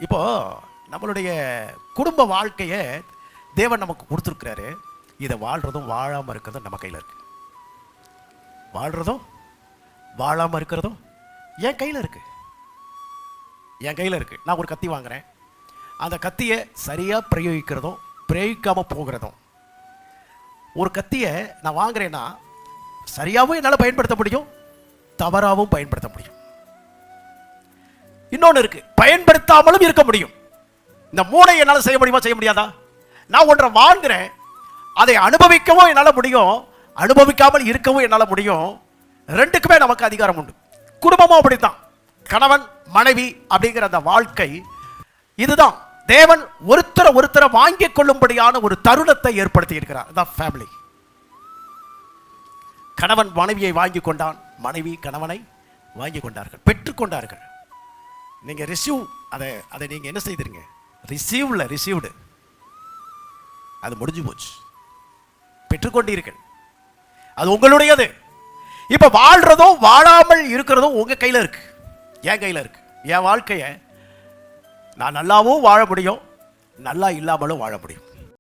இப்போ நம்மளுடைய குடும்ப வாழ்க்கையை தேவன் நமக்கு கொடுத்துருக்கிறாரு. இதை வாழ்றதும் வாழாமல் இருக்கிறதும் நம்ம கையில் இருக்கு. வாழ்றதும் வாழாமல் இருக்கிறதும் என் கையில் இருக்கு. என் கையில் இருக்கு. நான் ஒரு கத்தி வாங்குறேன். அந்த கத்தியை சரியாக பிரயோகிக்கிறதும் பிரயோகிக்காமல் போகிறதும். ஒரு கத்தியை நான் வாங்குறேன்னா சரியாகவும் என்னால் பயன்படுத்த முடியும், தவறாகவும் பயன்படுத்த முடியும். இன்னொன்று இருக்கு, பயன்படுத்தாமலும் இருக்க முடியும். இந்த மூளை என்னால் செய்ய முடியுமா, செய்ய முடியாதா? நான் ஒன்றை வாங்குறேன், அதை அனுபவிக்கவும் என்னால் முடியும், அனுபவிக்காமல் இருக்கவும் என்னால் முடியும். ரெண்டுக்குமே நமக்கு அதிகாரம் உண்டு. குடும்பமும் அப்படித்தான். கணவன் மனைவி அப்படிங்கிற அந்த வாழ்க்கை இதுதான். தேவன் ஒருத்தரை வாங்கிக் கொள்ளும்படியான ஒரு தருணத்தை ஏற்படுத்தி இருக்கிறார். அதான் ஃபேமிலி. கணவன் மனைவியை வாங்கி கொண்டான், மனைவி கணவனை வாங்கி கொண்டார்கள், பெற்றுக்கொண்டார்கள். நீங்க ரிசீவ் அதை நீங்க என்ன செய்தீங்க? ரிசீவ்டு. அது முடிஞ்சு போச்சு. பெற்றுக்கொண்டீர்கள், அது உங்களுடையது. இப்ப வாழ்றதும் வாழாமல் இருக்கிறதும் உங்க கையில இருக்கு, என் கையில இருக்கு. என் வாழ்க்கையை நான் நல்லாவும் வாழ முடியும், நல்லா இல்லாமலும் வாழ முடியும்.